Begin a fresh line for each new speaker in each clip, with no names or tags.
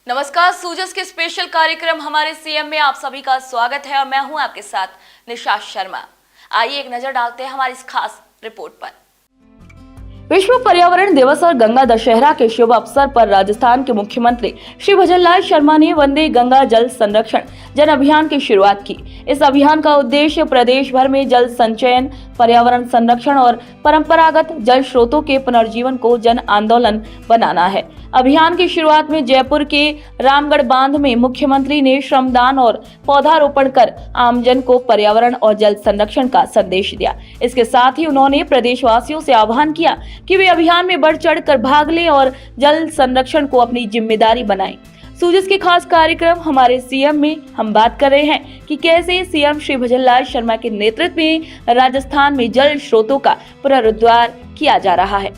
नमस्कार, सूजस के स्पेशल कार्यक्रम हमारे सीएम में आप सभी का स्वागत है और मैं हूं आपके साथ निशा शर्मा। आइए एक नजर डालते हैं हमारी इस खास रिपोर्ट पर। विश्व पर्यावरण दिवस और गंगा दशहरा के शुभ अवसर पर राजस्थान के मुख्यमंत्री श्री भजनलाल शर्मा ने वंदे गंगा जल संरक्षण जन अभियान की शुरुआत की। इस अभियान का उद्देश्य प्रदेश भर में जल संचयन, पर्यावरण संरक्षण और परंपरागत जल स्रोतों के पुनर्जीवन को जन आंदोलन बनाना है। अभियान की शुरुआत में जयपुर के रामगढ़ बांध में मुख्यमंत्री ने श्रमदान और पौधारोपण कर आमजन को पर्यावरण और जल संरक्षण का संदेश दिया। इसके साथ ही उन्होंने प्रदेशवासियों से आह्वान किया कि वे अभियान में बढ़ चढ़ कर भाग लें और जल संरक्षण को अपनी जिम्मेदारी बनाएं। सूजस के खास कार्यक्रम हमारे सीएम में हम बात कर रहे हैं कि कैसे सीएम श्री भजनलाल शर्मा के नेतृत्व में राजस्थान में जल स्रोतों का पुनरुद्धार किया जा रहा है।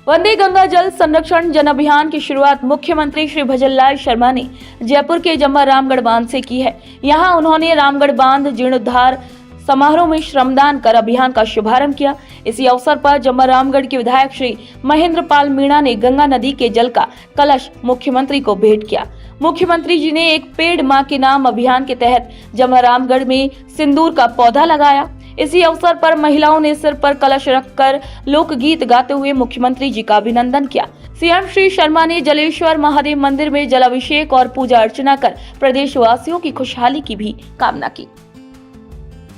वंदे गंगा जल संरक्षण जन अभियान की शुरुआत मुख्यमंत्री श्री भजनलाल शर्मा ने जयपुर के जम्मा रामगढ़ बांध से की है। यहां उन्होंने रामगढ़ बांध जीर्णोद्धार समारोह में श्रमदान कर अभियान का शुभारंभ किया। इसी अवसर पर जम्मा रामगढ़ के विधायक श्री महेंद्र पाल मीणा ने गंगा नदी के जल का कलश मुख्यमंत्री को भेंट किया। मुख्यमंत्री जी ने एक पेड़ मां के नाम अभियान के तहत जम्मा रामगढ़ में सिंदूर का पौधा लगाया। इसी अवसर पर महिलाओं ने सिर पर कलश रखकर लोकगीत गाते हुए मुख्यमंत्री जी का अभिनंदन किया। सीएम श्री शर्मा ने जलेश्वर महादेव मंदिर में जलाभिषेक और पूजा अर्चना कर प्रदेशवासियों की खुशहाली की भी कामना की।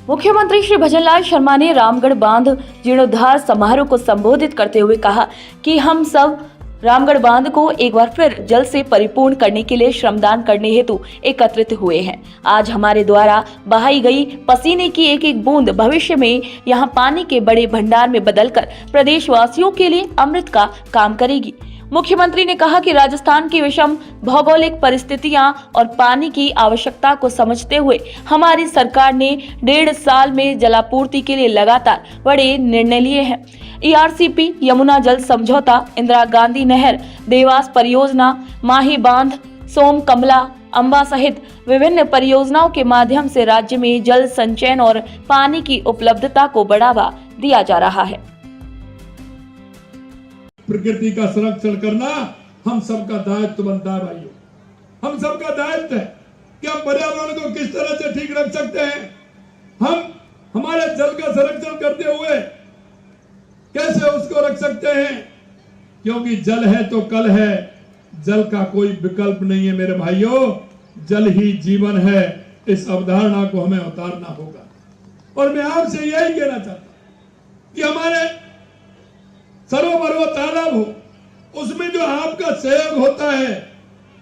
मुख्यमंत्री श्री भजनलाल शर्मा ने रामगढ़ बांध जीर्णोद्धार समारोह को संबोधित करते हुए कहा कि हम सब रामगढ़ बांध को एक बार फिर जल से परिपूर्ण करने के लिए श्रमदान करने हेतु एकत्रित हुए हैं। आज हमारे द्वारा बहाई गई पसीने की एक एक बूंद भविष्य में यहाँ पानी के बड़े भंडार में बदलकर प्रदेशवासियों के लिए अमृत का काम करेगी। मुख्यमंत्री ने कहा कि राजस्थान की विषम भौगोलिक परिस्थितियां और पानी की आवश्यकता को समझते हुए हमारी सरकार ने 1.5 साल में जलापूर्ति के लिए लगातार बड़े निर्णय लिए हैं। ERCP, यमुना जल समझौता, इंदिरा गांधी नहर, देवास परियोजना, माही बांध, सोम कमला, अंबा सहित विभिन्न परियोजनाओं के माध्यम से राज्य में जल संचयन और पानी की उपलब्धता को बढ़ावा दिया जा रहा है।
प्रकृति का संरक्षण करना हम सबका दायित्व बनता है भाइयों। हम सबका दायित्व है कि हम पर्यावरण को किस तरह से ठीक रख सकते हैं। हम हमारे जल का संरक्षण करते हुए कैसे उसको रख सकते हैं, क्योंकि जल है तो कल है। जल का कोई विकल्प नहीं है मेरे भाइयों। जल ही जीवन है। इस अवधारणा को हमें उतारना होगा। और मैं आपसे यही कहना चाहता हूं कि हमारे सरोवर हो, तालाब हो, उसमें जो आपका सहयोग होता है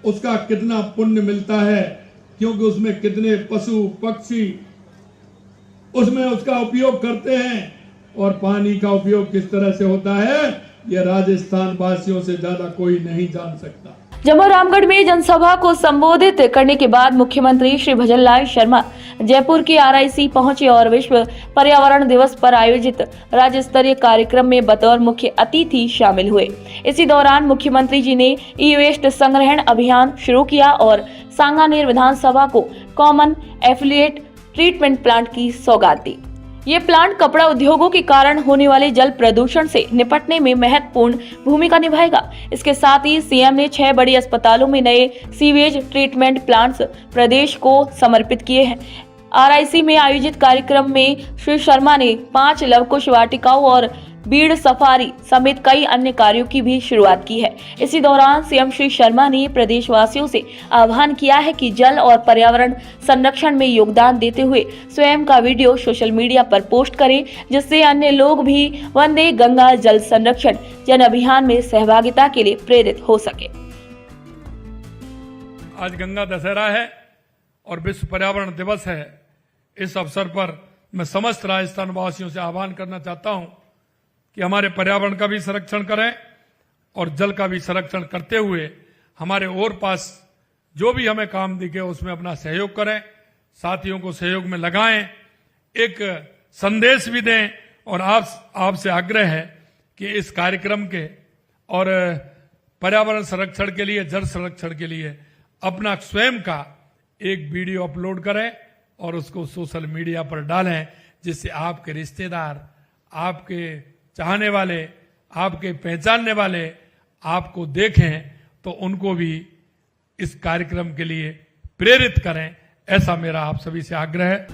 उसका कितना पुण्य मिलता है, क्योंकि उसमें कितने पशु पक्षी उसमें उसका उपयोग करते हैं। और पानी का उपयोग किस तरह से होता है यह राजस्थान वासियों से ज्यादा कोई नहीं जान सकता।
जम्मू रामगढ़ में जनसभा को संबोधित करने के बाद मुख्यमंत्री श्री भजनलाल शर्मा जयपुर के RIC पहुंचे और विश्व पर्यावरण दिवस पर आयोजित राज्य स्तरीय कार्यक्रम में बतौर मुख्य अतिथि शामिल हुए। इसी दौरान मुख्यमंत्री जी ने ई-वेस्ट संग्रहण अभियान शुरू किया और सांगानेर विधानसभा को कॉमन एफ्लुएंट ट्रीटमेंट प्लांट की सौगात दी। ये प्लांट कपड़ा उद्योगों के कारण होने वाले जल प्रदूषण से निपटने में महत्वपूर्ण भूमिका निभाएगा। इसके साथ ही सीएम ने 6 बड़ी अस्पतालों में नए सीवेज ट्रीटमेंट प्लांट्स प्रदेश को समर्पित किए हैं। RIC में आयोजित कार्यक्रम में श्री शर्मा ने 5 लवकुश वाटिकाओं और बीड़ सफारी समेत कई अन्य कार्यों की भी शुरुआत की है। इसी दौरान सीएम श्री शर्मा ने प्रदेशवासियों से आह्वान किया है कि जल और पर्यावरण संरक्षण में योगदान देते हुए स्वयं का वीडियो सोशल मीडिया पर पोस्ट करें, जिससे अन्य लोग भी वंदे गंगा जल संरक्षण जन अभियान में सहभागिता के लिए प्रेरित हो सके।
आज गंगा दशहरा है और विश्व पर्यावरण दिवस है। इस अवसर पर मैं समस्त राजस्थान वासियों से आह्वान करना चाहता हूं कि हमारे पर्यावरण का भी संरक्षण करें और जल का भी संरक्षण करते हुए हमारे और पास जो भी हमें काम दिखे उसमें अपना सहयोग करें, साथियों को सहयोग में लगाएं, एक संदेश भी दें। और आपसे आग्रह है कि इस कार्यक्रम के और पर्यावरण संरक्षण के लिए, जल संरक्षण के लिए अपना स्वयं का एक वीडियो अपलोड करें और उसको सोशल मीडिया पर डालें, जिससे आपके रिश्तेदार, आपके चाहने वाले, आपके पहचानने वाले आपको देखें तो उनको भी इस कार्यक्रम के लिए प्रेरित करें, ऐसा मेरा आप सभी से आग्रह है।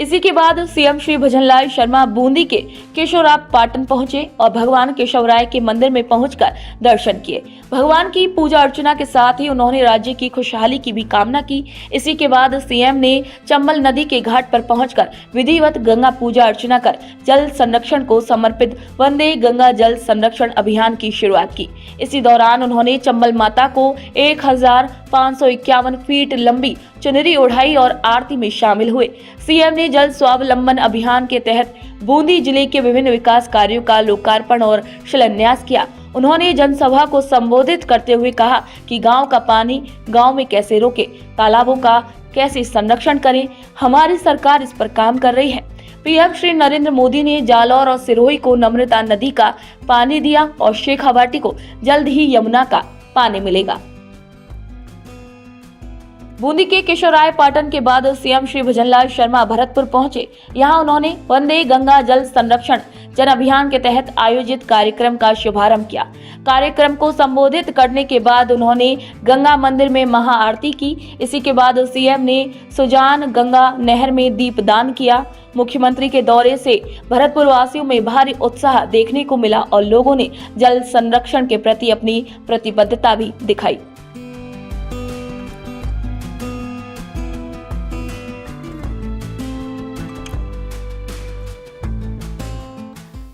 इसी के बाद सीएम श्री भजनलाल शर्मा बूंदी के केशवराव पाटन पहुंचे और भगवान केशवराय के मंदिर में पहुंचकर दर्शन किए। भगवान की पूजा अर्चना के साथ ही उन्होंने राज्य की खुशहाली की भी कामना की। इसी के बाद सीएम ने चंबल नदी के घाट पर पहुंचकर विधिवत गंगा पूजा अर्चना कर जल संरक्षण को समर्पित वंदे गंगा जल संरक्षण अभियान की शुरुआत की। इसी दौरान उन्होंने चंबल माता को 1551 फीट लंबी चुनरी ओढ़ाई और आरती में शामिल हुए। सीएम ने जल स्वावलंबन अभियान के तहत बूंदी जिले के विभिन्न विकास कार्यों का लोकार्पण और शिलान्यास किया। उन्होंने जनसभा को संबोधित करते हुए कहा कि गांव का पानी गांव में कैसे रोके, तालाबों का कैसे संरक्षण करें, हमारी सरकार इस पर काम कर रही है। पीएम श्री नरेंद्र मोदी ने जालौर और सिरोही को नम्रता नदी का पानी दिया और शेखावाटी को जल्द ही यमुना का पानी मिलेगा। बूंदी के केशवराय पाटन के बाद सीएम श्री भजनलाल शर्मा भरतपुर पहुंचे। यहां उन्होंने वंदे गंगा जल संरक्षण जन अभियान के तहत आयोजित कार्यक्रम का शुभारंभ किया। कार्यक्रम को संबोधित करने के बाद उन्होंने गंगा मंदिर में महाआरती की। इसी के बाद सीएम ने सुजान गंगा नहर में दीपदान किया। मुख्यमंत्री के दौरे से भरतपुर वासियों में भारी उत्साह देखने को मिला और लोगों ने जल संरक्षण के प्रति अपनी प्रतिबद्धता भी दिखाई।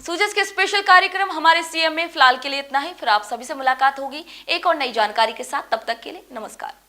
सूजस के स्पेशल कार्यक्रम हमारे सीएम में फिलहाल के लिए इतना ही। फिर आप सभी से मुलाकात होगी एक और नई जानकारी के साथ। तब तक के लिए नमस्कार।